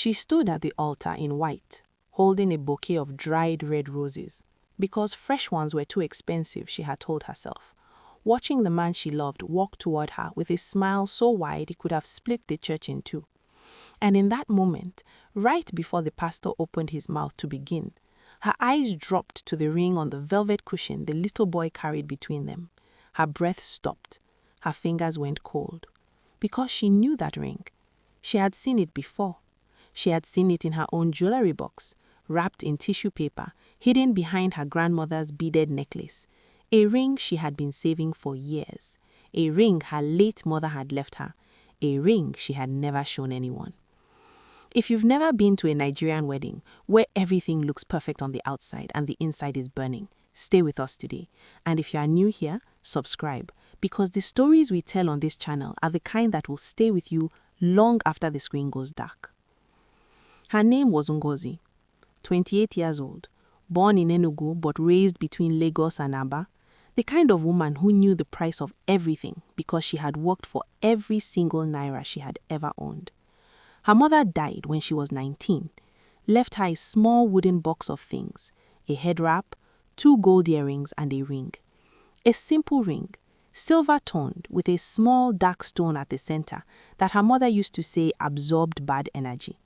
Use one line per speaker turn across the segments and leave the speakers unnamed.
She stood at the altar in white, holding a bouquet of dried red roses, because fresh ones were too expensive, she had told herself, watching the man she loved walk toward her with a smile so wide it could have split the church in two. And in that moment, right before the pastor opened his mouth to begin, her eyes dropped to the ring on the velvet cushion the little boy carried between them. Her breath stopped. Her fingers went cold. Because she knew that ring. She had seen it before. She had seen it in her own jewelry box, wrapped in tissue paper, hidden behind her grandmother's beaded necklace. A ring she had been saving for years. A ring her late mother had left her. A ring she had never shown anyone. If you've never been to a Nigerian wedding where everything looks perfect on the outside and the inside is burning, stay with us today. And if you are new here, subscribe, because the stories we tell on this channel are the kind that will stay with you long after the screen goes dark. Her name was Ngozi, 28 years old, born in Enugu but raised between Lagos and Aba, the kind of woman who knew the price of everything because she had worked for every single naira she had ever owned. Her mother died when she was 19, left her a small wooden box of things, a head wrap, 2 gold earrings and a ring. A simple ring, silver-toned with a small dark stone at the center that her mother used to say absorbed bad energy.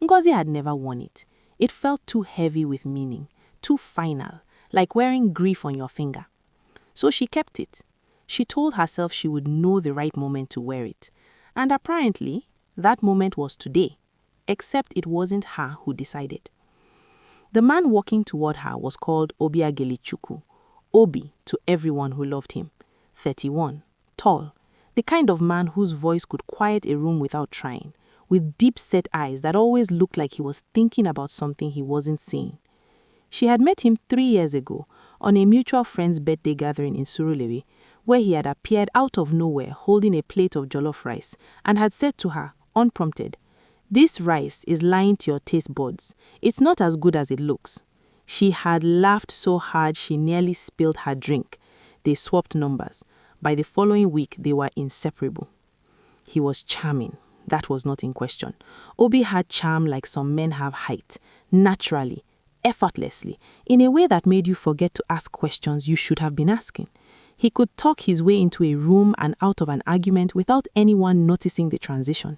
Ngozi had never worn it. It felt too heavy with meaning, too final, like wearing grief on your finger. So she kept it. She told herself she would know the right moment to wear it. And apparently, that moment was today, except it wasn't her who decided. The man walking toward her was called Obiagelichukwu, Obi to everyone who loved him, 31, tall, the kind of man whose voice could quiet a room without trying, with deep-set eyes that always looked like he was thinking about something he wasn't saying. She had met him 3 years ago on a mutual friend's birthday gathering in Surulere, where he had appeared out of nowhere holding a plate of jollof rice and had said to her, unprompted, "This rice is lying to your taste buds. It's not as good as it looks." She had laughed so hard she nearly spilled her drink. They swapped numbers. By the following week, they were inseparable. He was charming. That was not in question. Obi had charm like some men have height, naturally, effortlessly, in a way that made you forget to ask questions you should have been asking. He could talk his way into a room and out of an argument without anyone noticing the transition.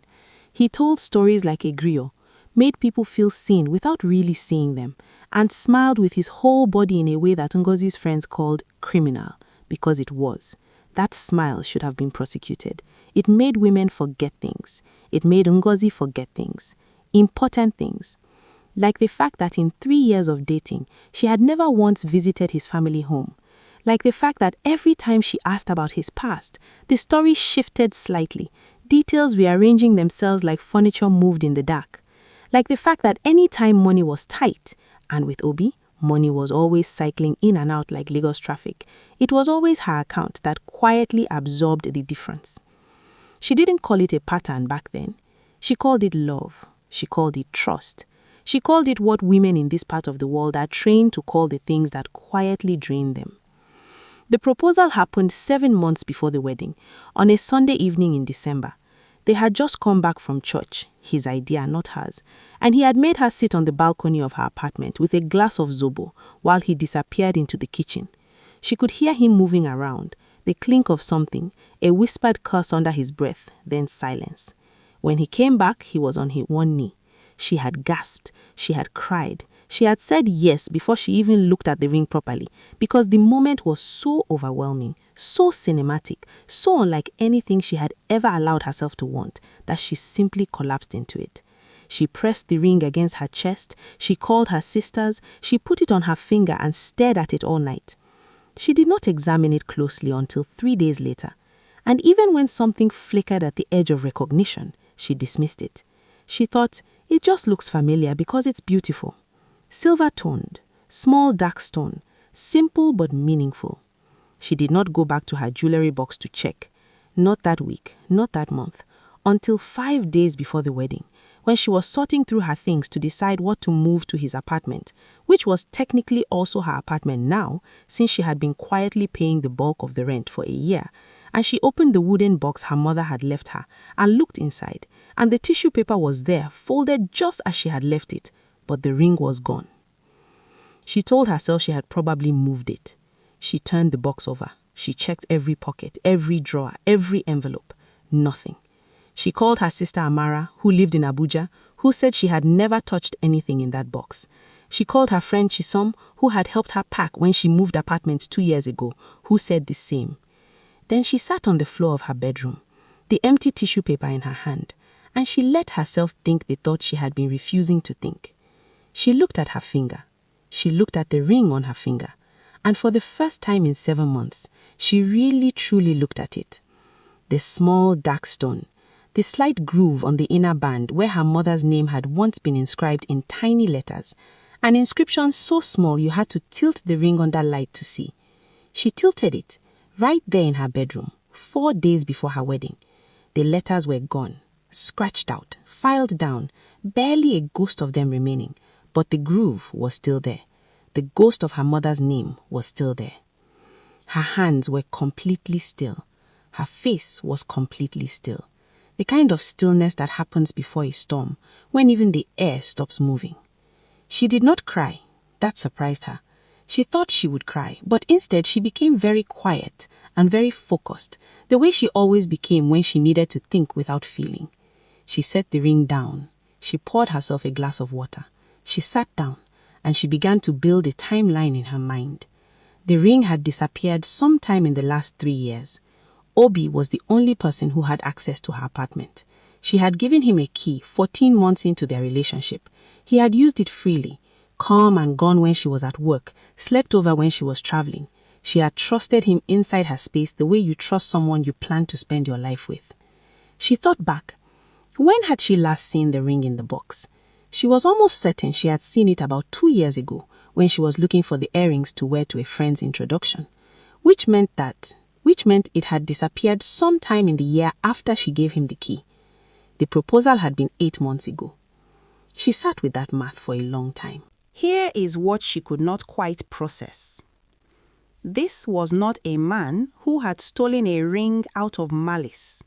He told stories like a griot, made people feel seen without really seeing them, and smiled with his whole body in a way that Ngozi's friends called criminal, because it was. That smile should have been prosecuted. It made women forget things. It made Ngozi forget things. Important things. Like the fact that in 3 years of dating, she had never once visited his family home. Like the fact that every time she asked about his past, the story shifted slightly, details rearranging themselves like furniture moved in the dark. Like the fact that any time money was tight, and with Obi, money was always cycling in and out like Lagos traffic, it was always her account that quietly absorbed the difference. She didn't call it a pattern back then. She called it love. She called it trust. She called it what women in this part of the world are trained to call the things that quietly drain them. The proposal happened 7 months before the wedding, on a Sunday evening in December. They had just come back from church, his idea, not hers, and he had made her sit on the balcony of her apartment with a glass of zobo while he disappeared into the kitchen. She could hear him moving around, the clink of something, a whispered curse under his breath, then silence. When he came back, he was on his one knee. She had gasped. She had cried. She had said yes before she even looked at the ring properly, because the moment was so overwhelming, so cinematic, so unlike anything she had ever allowed herself to want, that she simply collapsed into it. She pressed the ring against her chest, she called her sisters, she put it on her finger and stared at it all night. She did not examine it closely until 3 days later, and even when something flickered at the edge of recognition, she dismissed it. She thought, it just looks familiar because it's beautiful. Silver-toned, small dark stone, simple but meaningful. She did not go back to her jewelry box to check. Not that week, not that month, until 5 days before the wedding, when she was sorting through her things to decide what to move to his apartment, which was technically also her apartment now, since she had been quietly paying the bulk of the rent for a year, and she opened the wooden box her mother had left her and looked inside, and the tissue paper was there, folded just as she had left it, but the ring was gone. She told herself she had probably moved it. She turned the box over. She checked every pocket, every drawer, every envelope. Nothing. She called her sister Amara, who lived in Abuja, who said she had never touched anything in that box. She called her friend Chisom, who had helped her pack when she moved apartments 2 years ago, who said the same. Then she sat on the floor of her bedroom, the empty tissue paper in her hand, and she let herself think the thought she had been refusing to think. She looked at her finger. She looked at the ring on her finger. And for the first time in 7 months, she really truly looked at it. The small dark stone, the slight groove on the inner band where her mother's name had once been inscribed in tiny letters, an inscription so small you had to tilt the ring under light to see. She tilted it, right there in her bedroom, 4 days before her wedding. The letters were gone, scratched out, filed down, barely a ghost of them remaining, but the groove was still there. The ghost of her mother's name was still there. Her hands were completely still. Her face was completely still. The kind of stillness that happens before a storm, when even the air stops moving. She did not cry. That surprised her. She thought she would cry, but instead she became very quiet and very focused, the way she always became when she needed to think without feeling. She set the ring down. She poured herself a glass of water. She sat down, and she began to build a timeline in her mind. The ring had disappeared sometime in the last 3 years. Obi was the only person who had access to her apartment. She had given him a key 14 months into their relationship. He had used it freely, come and gone when she was at work, slept over when she was traveling. She had trusted him inside her space the way you trust someone you plan to spend your life with. She thought back. When had she last seen the ring in the box? She was almost certain she had seen it about 2 years ago when she was looking for the earrings to wear to a friend's introduction, which meant it had disappeared sometime in the year after she gave him the key. The proposal had been 8 months ago. She sat with that math for a long time. Here is what she could not quite process. This was not a man who had stolen a ring out of malice.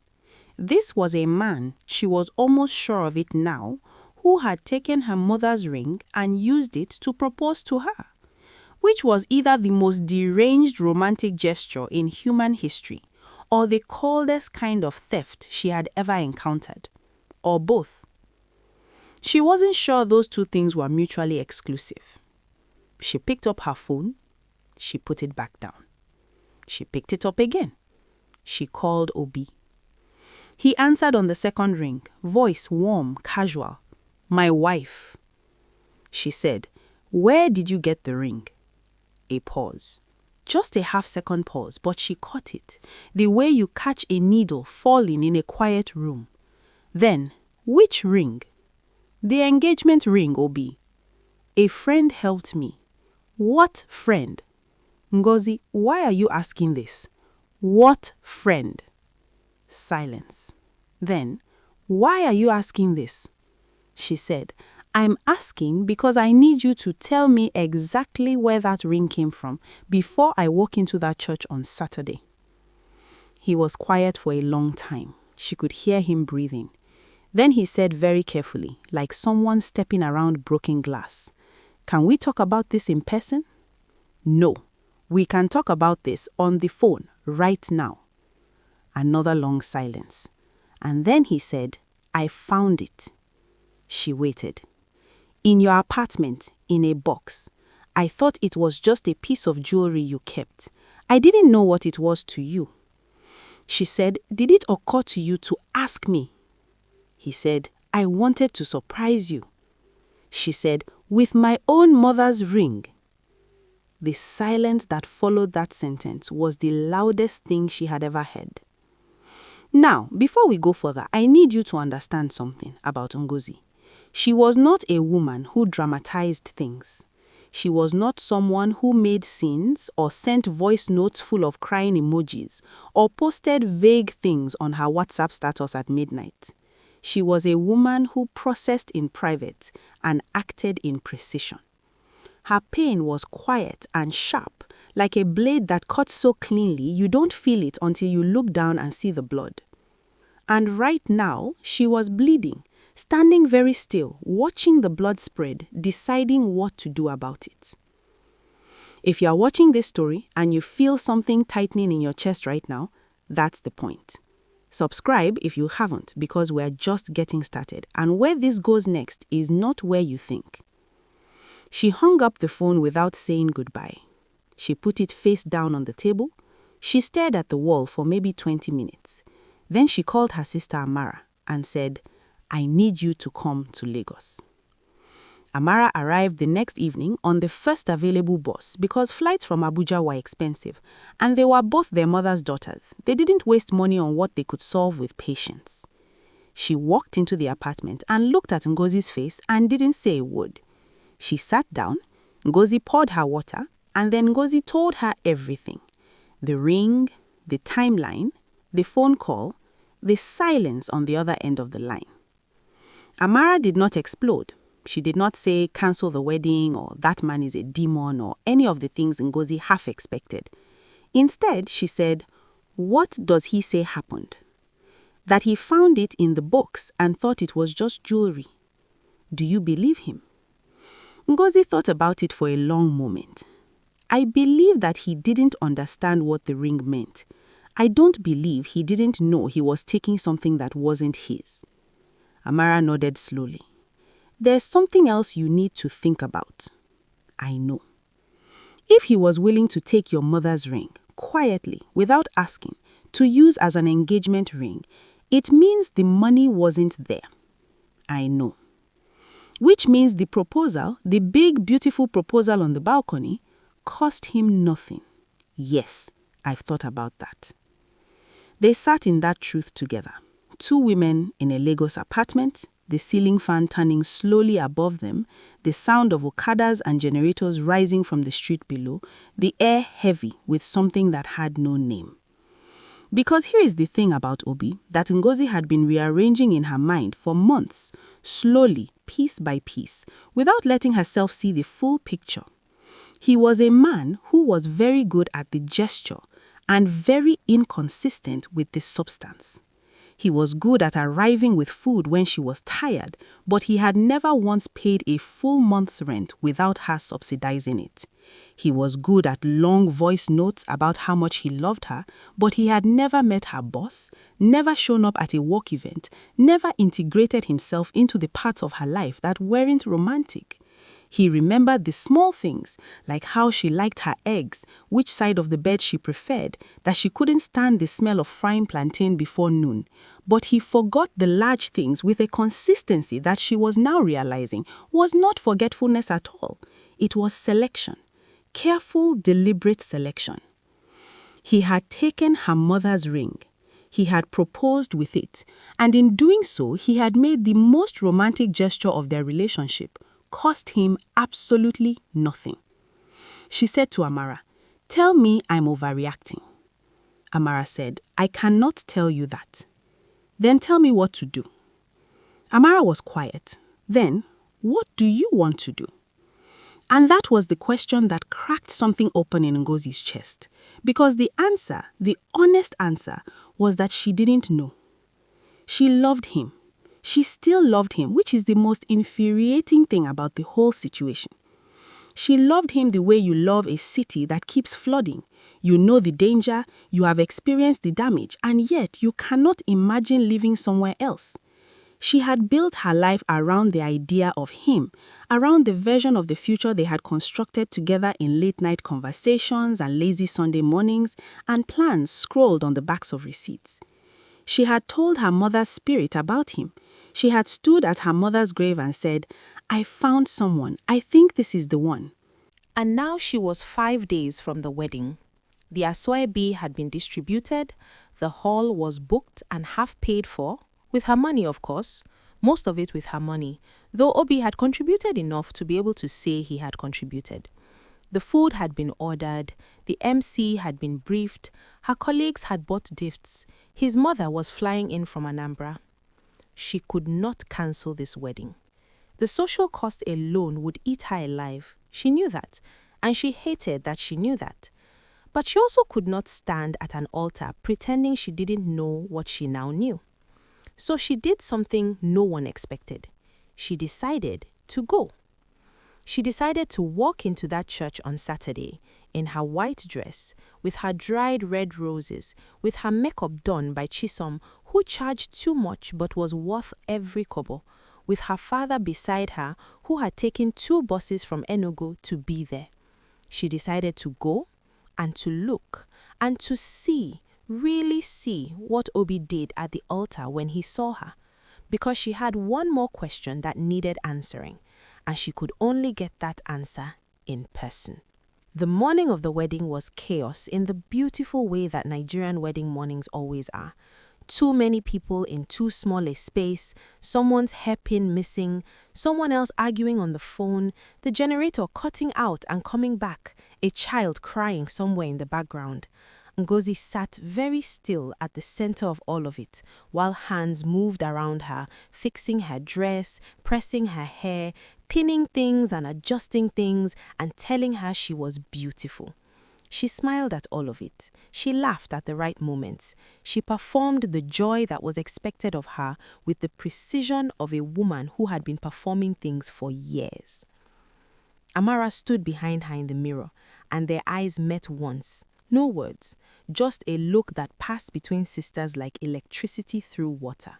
This was a man, she was almost sure of it now, who had taken her mother's ring and used it to propose to her, which was either the most deranged romantic gesture in human history or the coldest kind of theft she had ever encountered, or both. She wasn't sure those two things were mutually exclusive. She picked up her phone. She put it back down. She picked it up again. She called Obi. He answered on the second ring, voice warm, casual. My wife. She said, where did you get the ring? A pause. Just a half-second pause, but she caught it, the way you catch a needle falling in a quiet room. Then, which ring? The engagement ring, Obi. A friend helped me. What friend? Ngozi, why are you asking this? What friend? Silence. Then, why are you asking this? She said, I'm asking because I need you to tell me exactly where that ring came from before I walk into that church on Saturday. He was quiet for a long time. She could hear him breathing. Then he said very carefully, like someone stepping around broken glass, can we talk about this in person? No, we can talk about this on the phone right now. Another long silence. And then he said, I found it. She waited. In your apartment, in a box. I thought it was just a piece of jewelry you kept. I didn't know what it was to you. She said, did it occur to you to ask me? He said, I wanted to surprise you. She said, with my own mother's ring. The silence that followed that sentence was the loudest thing she had ever heard. Now, before we go further, I need you to understand something about Ngozi. She was not a woman who dramatized things. She was not someone who made scenes or sent voice notes full of crying emojis or posted vague things on her WhatsApp status at midnight. She was a woman who processed in private and acted in precision. Her pain was quiet and sharp, like a blade that cuts so cleanly you don't feel it until you look down and see the blood. And right now, she was bleeding, standing very still, watching the blood spread, deciding what to do about it. If you are watching this story and you feel something tightening in your chest right now, that's the point. Subscribe if you haven't, because we're just getting started, and where this goes next is not where you think. She hung up the phone without saying goodbye. She put it face down on the table. She stared at the wall for maybe 20 minutes. Then she called her sister Amara and said, "I need you to come to Lagos." Amara arrived the next evening on the first available bus because flights from Abuja were expensive, and they were both their mother's daughters. They didn't waste money on what they could solve with patience. She walked into the apartment and looked at Ngozi's face and didn't say a word. She sat down, Ngozi poured her water, and then Ngozi told her everything. The ring, the timeline, the phone call, the silence on the other end of the line. Amara did not explode. She did not say, "Cancel the wedding," or "That man is a demon," or any of the things Ngozi half expected. Instead, she said, "What does he say happened? That he found it in the books and thought it was just jewelry. Do you believe him?" Ngozi thought about it for a long moment. "I believe that he didn't understand what the ring meant. I don't believe he didn't know he was taking something that wasn't his." Amara nodded slowly. "There's something else you need to think about. I know. If he was willing to take your mother's ring, quietly, without asking, to use as an engagement ring, it means the money wasn't there. I know. Which means the proposal, the big, beautiful proposal on the balcony, cost him nothing. Yes, I've thought about that." They sat in that truth together. Two women in a Lagos apartment, the ceiling fan turning slowly above them, the sound of okadas and generators rising from the street below, the air heavy with something that had no name. Because here is the thing about Obi that Ngozi had been rearranging in her mind for months, slowly, piece by piece, without letting herself see the full picture. He was a man who was very good at the gesture and very inconsistent with the substance. He was good at arriving with food when she was tired, but he had never once paid a full month's rent without her subsidizing it. He was good at long voice notes about how much he loved her, but he had never met her boss, never shown up at a work event, never integrated himself into the parts of her life that weren't romantic. He remembered the small things, like how she liked her eggs, which side of the bed she preferred, that she couldn't stand the smell of frying plantain before noon. But he forgot the large things with a consistency that she was now realizing was not forgetfulness at all. It was selection. Careful, deliberate selection. He had taken her mother's ring. He had proposed with it, and in doing so, he had made the most romantic gesture of their relationship, cost him absolutely nothing. She said to Amara, "Tell me I'm overreacting." Amara said, "I cannot tell you that." "Then tell me what to do." Amara was quiet. Then, "What do you want to do?" And that was the question that cracked something open in Ngozi's chest. Because the answer, the honest answer, was that she didn't know. She loved him. She still loved him, which is the most infuriating thing about the whole situation. She loved him the way you love a city that keeps flooding. You know the danger, you have experienced the damage, and yet you cannot imagine living somewhere else. She had built her life around the idea of him, around the version of the future they had constructed together in late-night conversations and lazy Sunday mornings, and plans scrawled on the backs of receipts. She had told her mother's spirit about him. She had stood at her mother's grave and said, "I found someone. I think this is the one." And now she was 5 days from the wedding. The asoebi had been distributed, the hall was booked and half paid for, with her money of course, most of it with her money, though Obi had contributed enough to be able to say he had contributed. The food had been ordered, the MC had been briefed, her colleagues had bought gifts, his mother was flying in from Anambra. She could not cancel this wedding. The social cost alone would eat her alive. She knew that, and she hated that she knew that. But she also could not stand at an altar pretending she didn't know what she now knew. So she did something no one expected. She decided to go. She decided to walk into that church on Saturday in her white dress, with her dried red roses, with her makeup done by Chisom, who charged too much but was worth every kobo, with her father beside her, who had taken 2 buses from Enugu to be there. She decided to go and to look and to see, really see what Obi did at the altar when he saw her, because she had one more question that needed answering, and she could only get that answer in person. The morning of the wedding was chaos in the beautiful way that Nigerian wedding mornings always are. Too many people in too small a space, someone's hairpin missing, someone else arguing on the phone, the generator cutting out and coming back, a child crying somewhere in the background. Ngozi sat very still at the center of all of it, while hands moved around her, fixing her dress, pressing her hair, pinning things and adjusting things, and telling her she was beautiful. She smiled at all of it. She laughed at the right moments. She performed the joy that was expected of her with the precision of a woman who had been performing things for years. Amara stood behind her in the mirror, and their eyes met once. No words, just a look that passed between sisters like electricity through water.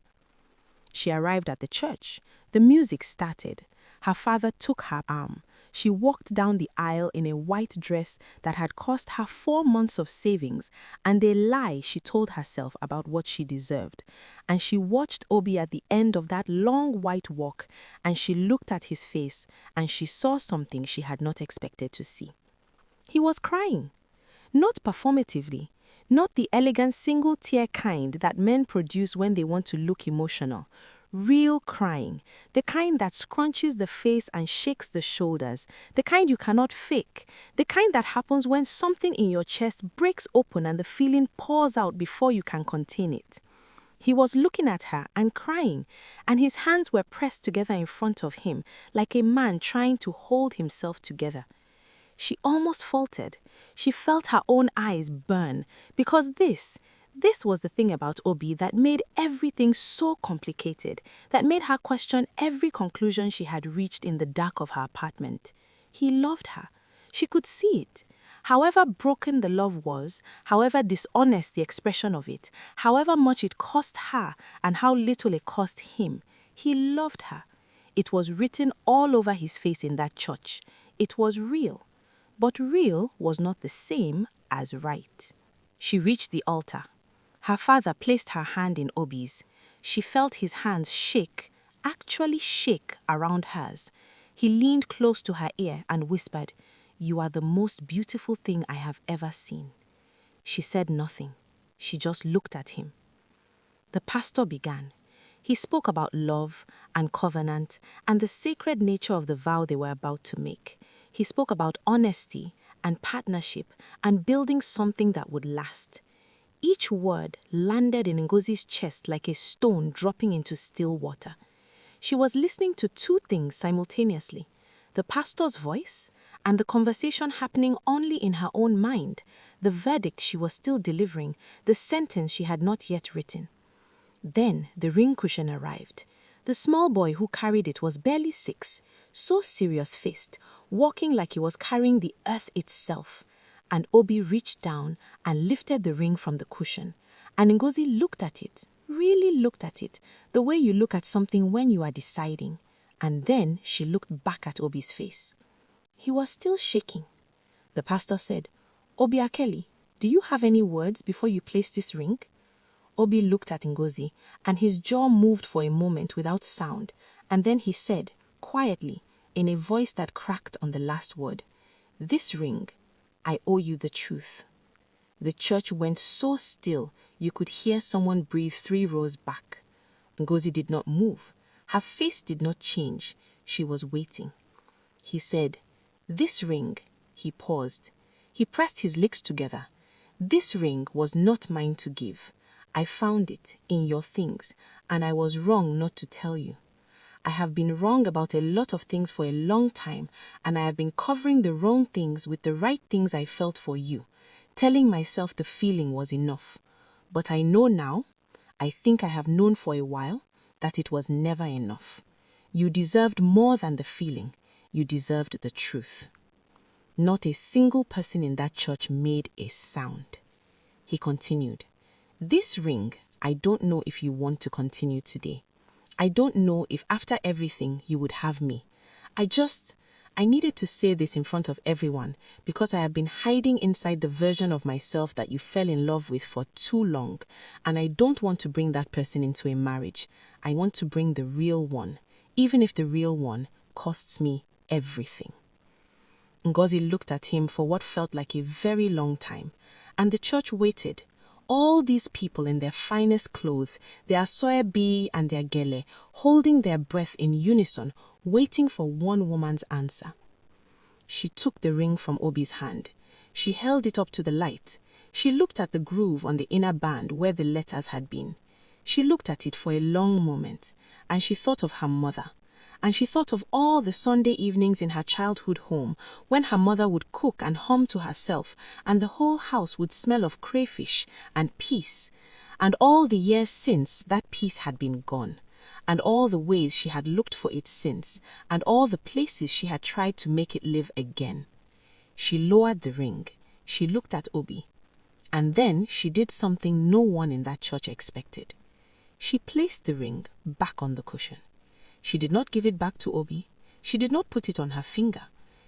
She arrived at the church. The music started. Her father took her arm. She walked down the aisle in a white dress that had cost her 4 months of savings and a lie she told herself about what she deserved. And she watched Obi at the end of that long white walk, and she looked at his face, and she saw something she had not expected to see. He was crying. Not performatively, not the elegant single tear kind that men produce when they want to look emotional. Real crying, the kind that scrunches the face and shakes the shoulders, the kind you cannot fake, the kind that happens when something in your chest breaks open and the feeling pours out before you can contain it. He was looking at her and crying, and his hands were pressed together in front of him like a man trying to hold himself together. She almost faltered. She felt her own eyes burn, because this was the thing about Obi that made everything so complicated, that made her question every conclusion she had reached in the dark of her apartment. He loved her. She could see it. However broken the love was, however dishonest the expression of it, however much it cost her and how little it cost him, he loved her. It was written all over his face in that church. It was real. But real was not the same as right. She reached the altar. Her father placed her hand in Obi's. She felt his hands shake, actually shake around hers. He leaned close to her ear and whispered, "You are the most beautiful thing I have ever seen." She said nothing. She just looked at him. The pastor began. He spoke about love and covenant and the sacred nature of the vow they were about to make. He spoke about honesty and partnership and building something that would last. Each word landed in Ngozi's chest like a stone dropping into still water. She was listening to 2 things simultaneously: the pastor's voice and the conversation happening only in her own mind, the verdict she was still delivering, the sentence she had not yet written. Then the ring cushion arrived. The small boy who carried it was barely 6, so serious-faced, walking like he was carrying the earth itself. And Obi reached down and lifted the ring from the cushion. And Ngozi looked at it, really looked at it, the way you look at something when you are deciding. And then she looked back at Obi's face. He was still shaking. The pastor said, "Obi Akeli, do you have any words before you place this ring?" Obi looked at Ngozi, and his jaw moved for a moment without sound, and then he said, quietly, in a voice that cracked on the last word, "This ring, I owe you the truth." The church went so still you could hear someone breathe 3 rows back. Ngozi did not move. Her face did not change. She was waiting. He said, "This ring," he paused. He pressed his lips together. "This ring was not mine to give. I found it in your things, and I was wrong not to tell you. I have been wrong about a lot of things for a long time, and I have been covering the wrong things with the right things I felt for you, telling myself the feeling was enough. But I know now, I think I have known for a while that it was never enough. You deserved more than the feeling. You deserved the truth. Not a single person in that church made a sound. He continued, this ring, I don't know if you want to continue today. I don't know if after everything you would have me. I needed to say this in front of everyone because I have been hiding inside the version of myself that you fell in love with for too long, and I don't want to bring that person into a marriage. I want to bring the real one, even if the real one costs me everything. Ngozi looked at him for what felt like a very long time, and the church waited. All these people in their finest clothes, their soebi and their gele, holding their breath in unison, waiting for one woman's answer. She took the ring from Obi's hand. She held it up to the light. She looked at the groove on the inner band where the letters had been. She looked at it for a long moment, and she thought of her mother. And she thought of all the Sunday evenings in her childhood home when her mother would cook and hum to herself and the whole house would smell of crayfish and peace, and all the years since that peace had been gone, and all the ways she had looked for it since, and all the places she had tried to make it live again. She lowered the ring. She looked at Obi. And then she did something no one in that church expected. She placed the ring back on the cushion. She did not give it back to Obi. She did not put it on her finger.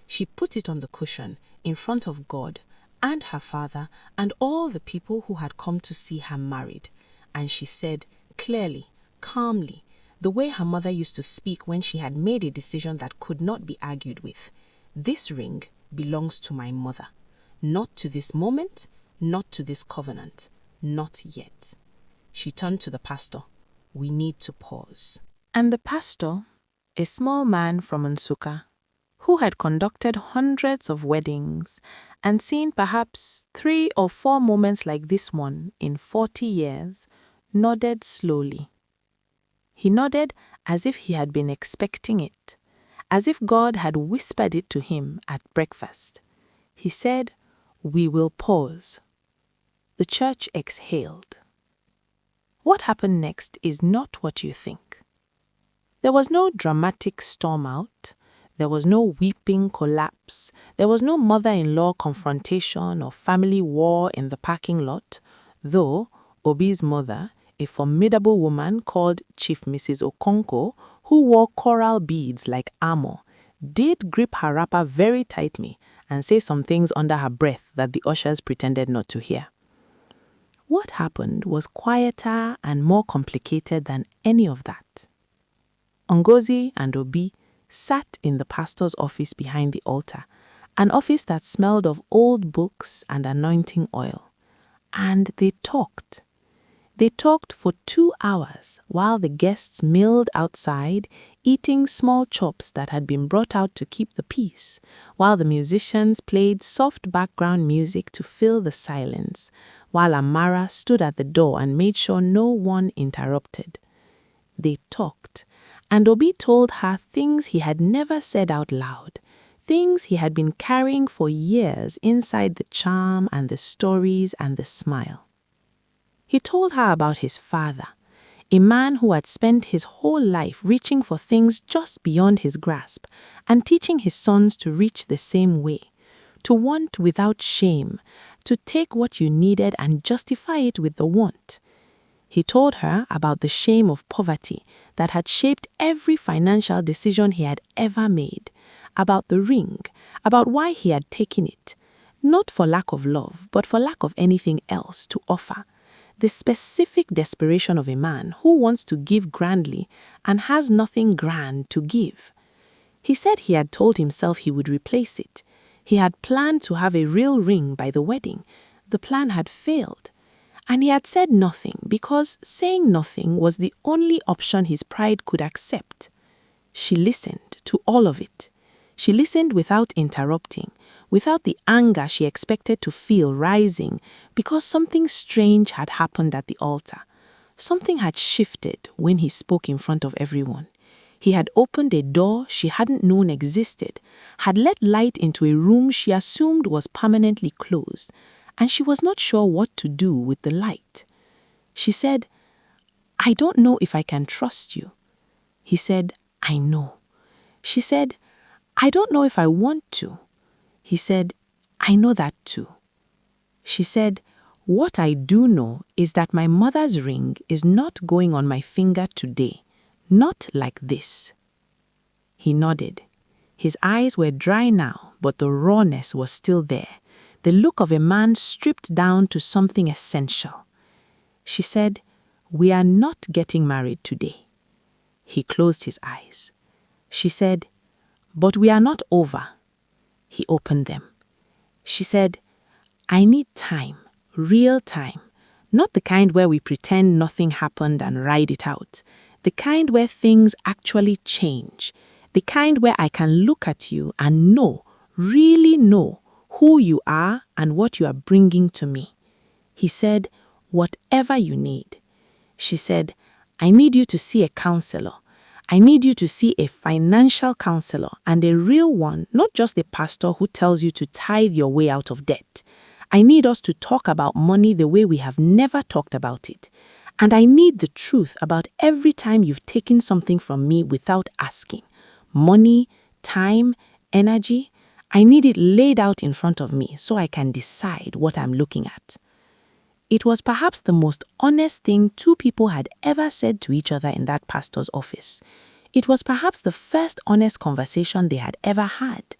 She put it on the cushion in front of God and her father and all the people who had come to see her married. And she said clearly, calmly, the way her mother used to speak when she had made a decision that could not be argued with, this ring belongs to my mother. Not to this moment, not to this covenant, not yet. She turned to the pastor. We need to pause. And the pastor, a small man from Nsukka, who had conducted hundreds of weddings and seen perhaps 3 or 4 moments like this one in 40 years, nodded slowly. He nodded as if he had been expecting it, as if God had whispered it to him at breakfast. He said, "We will pause." The church exhaled. What happened next is not what you think. There was no dramatic storm out. There was no weeping collapse. There was no mother-in-law confrontation or family war in the parking lot, though Obi's mother, a formidable woman called Chief Mrs. Okonko, who wore coral beads like armor, did grip her wrapper very tightly and say some things under her breath that the ushers pretended not to hear. What happened was quieter and more complicated than any of that. Ngozi and Obi sat in the pastor's office behind the altar, an office that smelled of old books and anointing oil. And they talked. They talked for 2 hours while the guests milled outside, eating small chops that had been brought out to keep the peace, while the musicians played soft background music to fill the silence, while Amara stood at the door and made sure no one interrupted. They talked, and Obi told her things he had never said out loud, things he had been carrying for years inside the charm and the stories and the smile. He told her about his father, a man who had spent his whole life reaching for things just beyond his grasp and teaching his sons to reach the same way, to want without shame, to take what you needed and justify it with the want. He told her about the shame of poverty that had shaped every financial decision he had ever made, about the ring, about why he had taken it, not for lack of love, but for lack of anything else to offer, the specific desperation of a man who wants to give grandly and has nothing grand to give. He said he had told himself he would replace it. He had planned to have a real ring by the wedding. The plan had failed. And he had said nothing because saying nothing was the only option his pride could accept. She listened to all of it. She listened without interrupting, without the anger she expected to feel rising, because something strange had happened at the altar. Something had shifted when he spoke in front of everyone. He had opened a door she hadn't known existed, had let light into a room she assumed was permanently closed, and she was not sure what to do with the light. She said, "I don't know if I can trust you." He said, "I know." She said, "I don't know if I want to." He said, "I know that too." She said, "What I do know is that my mother's ring is not going on my finger today, not like this." He nodded. His eyes were dry now, but the rawness was still there, the look of a man stripped down to something essential. She said, "We are not getting married today." He closed his eyes. She said, "But we are not over." He opened them. She said, "I need time, real time, not the kind where we pretend nothing happened and ride it out, the kind where things actually change, the kind where I can look at you and know, really know, who you are and what you are bringing to me." He said, "Whatever you need." She said, "I need you to see a counselor. I need you to see a financial counselor, and a real one, not just a pastor who tells you to tithe your way out of debt. I need us to talk about money the way we have never talked about it. And I need the truth about every time you've taken something from me without asking. Money, time, energy. I need it laid out in front of me so I can decide what I'm looking at." It was perhaps the most honest thing two people had ever said to each other in that pastor's office. It was perhaps the first honest conversation they had ever had.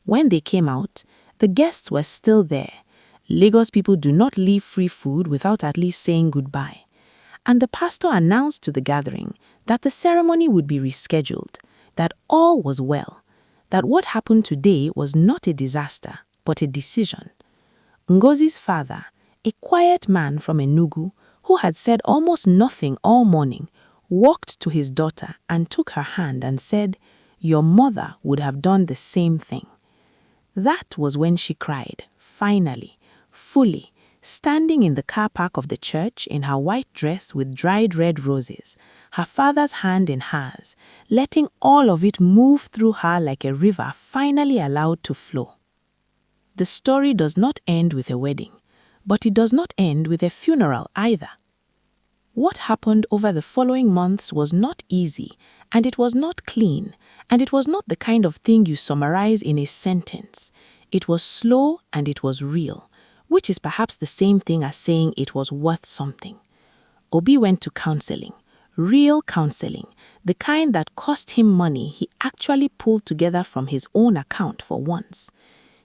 When they came out, the guests were still there. Lagos people do not leave free food without at least saying goodbye. And the pastor announced to the gathering that the ceremony would be rescheduled, that all was well, that what happened today was not a disaster, but a decision. Ngozi's father, a quiet man from Enugu who had said almost nothing all morning, walked to his daughter and took her hand and said, "Your mother would have done the same thing." That was when she cried, finally, fully, standing in the car park of the church in her white dress with dried red roses, her father's hand in hers, letting all of it move through her like a river finally allowed to flow. The story does not end with a wedding, but it does not end with a funeral either. What happened over the following months was not easy, and it was not clean, and it was not the kind of thing you summarize in a sentence. It was slow and it was real, which is perhaps the same thing as saying it was worth something. Obi went to counseling, real counseling, the kind that cost him money he actually pulled together from his own account for once.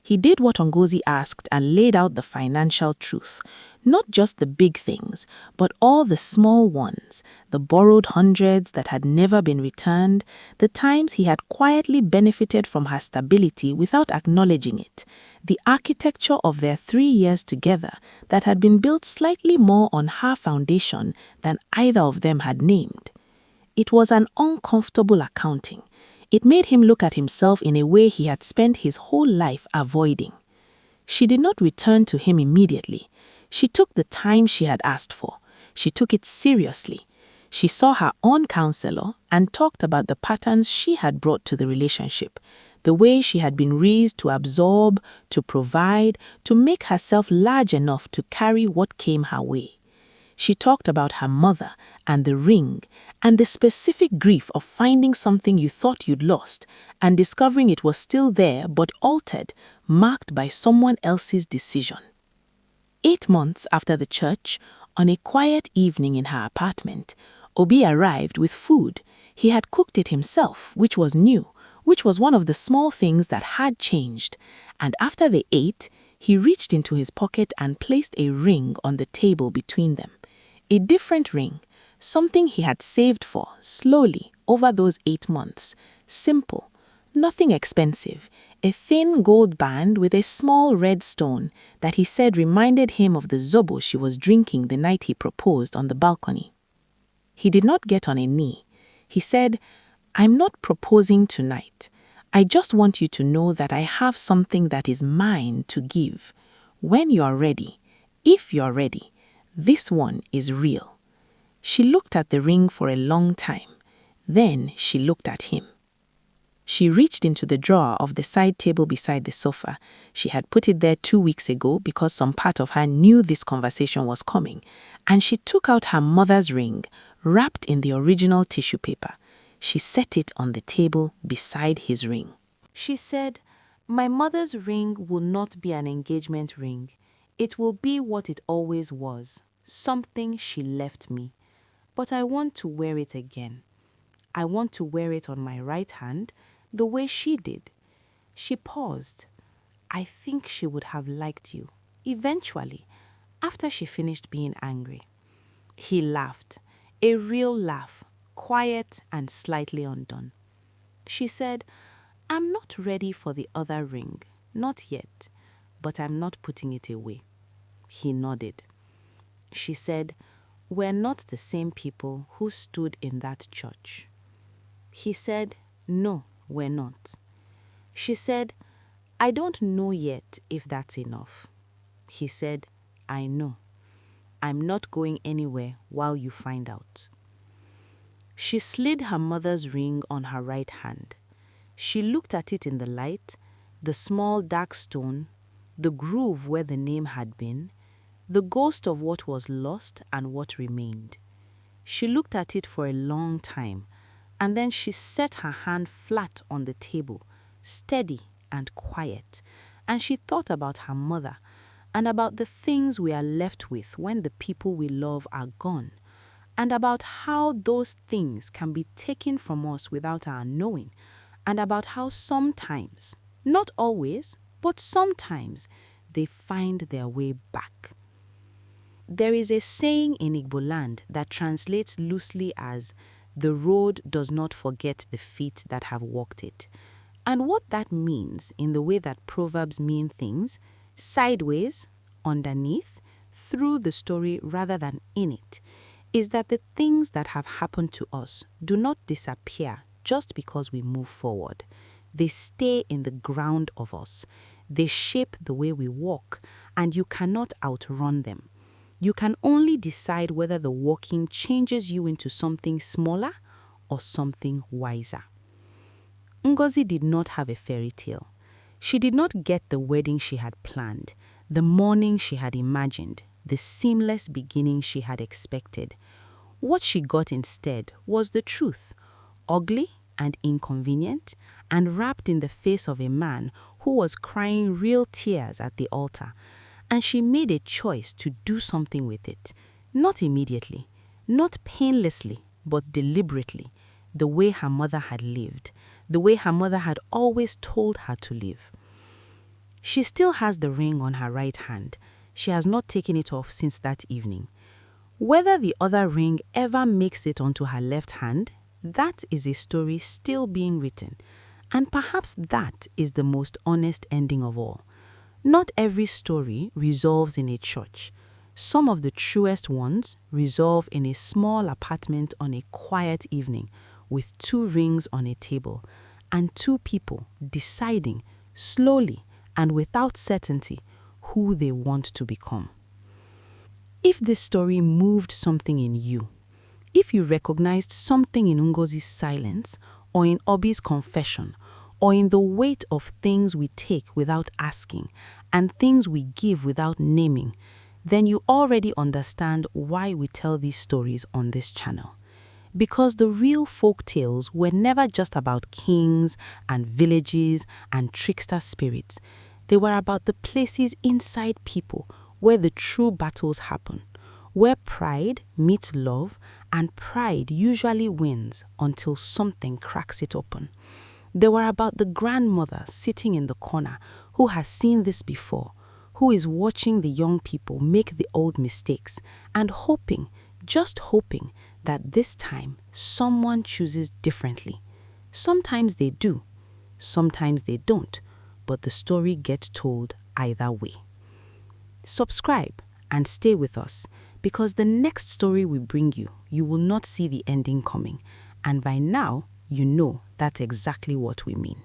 He did what Ngozi asked and laid out the financial truth, not just the big things, but all the small ones, the borrowed hundreds that had never been returned, the times he had quietly benefited from her stability without acknowledging it, the architecture of their 3 years together that had been built slightly more on her foundation than either of them had named. It was an uncomfortable accounting. It made him look at himself in a way he had spent his whole life avoiding. She did not return to him immediately. She took the time she had asked for. She took it seriously. She saw her own counselor and talked about the patterns she had brought to the relationship, the way she had been raised to absorb, to provide, to make herself large enough to carry what came her way. She talked about her mother and the ring and the specific grief of finding something you thought you'd lost and discovering it was still there but altered, marked by someone else's decision. 8 months after the church, on a quiet evening in her apartment, Obi arrived with food. He had cooked it himself, which was new, which was one of the small things that had changed. And after they ate, he reached into his pocket and placed a ring on the table between them. A different ring, something he had saved for slowly over those 8 months. Simple, nothing expensive, a thin gold band with a small red stone that he said reminded him of the zobo she was drinking the night he proposed on the balcony. He did not get on a knee. He said, "I'm not proposing tonight. I just want you to know that I have something that is mine to give. When you're ready, if you're ready, this one is real." She looked at the ring for a long time. Then she looked at him. She reached into the drawer of the side table beside the sofa. She had put it there 2 weeks ago because some part of her knew this conversation was coming, and she took out her mother's ring, wrapped in the original tissue paper. She set it on the table beside his ring. She said, "My mother's ring will not be an engagement ring. It will be what it always was, something she left me. But I want to wear it again. I want to wear it on my right hand, the way she did." She paused. "I think she would have liked you, eventually, after she finished being angry." He laughed, a real laugh, quiet and slightly undone. She said, "I'm not ready for the other ring, not yet, but I'm not putting it away." He nodded. She said, "We're not the same people who stood in that church." He said, "No, we're not." She said, "I don't know yet if that's enough." He said, "I know. I'm not going anywhere while you find out." She slid her mother's ring on her right hand. She looked at it in the light, the small dark stone, the groove where the name had been, the ghost of what was lost and what remained. She looked at it for a long time, and then she set her hand flat on the table, steady and quiet, and she thought about her mother and about the things we are left with when the people we love are gone, and about how those things can be taken from us without our knowing, and about how sometimes, not always, but sometimes, they find their way back. There is a saying in Igbo land that translates loosely as, "The road does not forget the feet that have walked it." And what that means in the way that proverbs mean things, sideways, underneath, through the story rather than in it, is that the things that have happened to us do not disappear just because we move forward. They stay in the ground of us. They shape the way we walk, and you cannot outrun them. You can only decide whether the walking changes you into something smaller or something wiser. Ngozi did not have a fairy tale. She did not get the wedding she had planned, the morning she had imagined, the seamless beginning she had expected. What she got instead was the truth, ugly and inconvenient, and wrapped in the face of a man who was crying real tears at the altar. And she made a choice to do something with it, not immediately, not painlessly, but deliberately, the way her mother had lived, the way her mother had always told her to live. She still has the ring on her right hand. She has not taken it off since that evening. Whether the other ring ever makes it onto her left hand, that is a story still being written, and perhaps that is the most honest ending of all. Not every story resolves in a church. Some of the truest ones resolve in a small apartment on a quiet evening with 2 rings on a table and 2 people deciding slowly and without certainty who they want to become. If this story moved something in you, if you recognized something in Ngozi's silence or in Obi's confession, or in the weight of things we take without asking and things we give without naming, then you already understand why we tell these stories on this channel. Because the real folk tales were never just about kings and villages and trickster spirits. They were about the places inside people where the true battles happen, where pride meets love and pride usually wins until something cracks it open. They were about the grandmother sitting in the corner who has seen this before, who is watching the young people make the old mistakes and hoping, just hoping, that this time someone chooses differently. Sometimes they do, sometimes they don't, but the story gets told either way. Subscribe and stay with us, because the next story we bring you, you will not see the ending coming, and by now, you know that's exactly what we mean.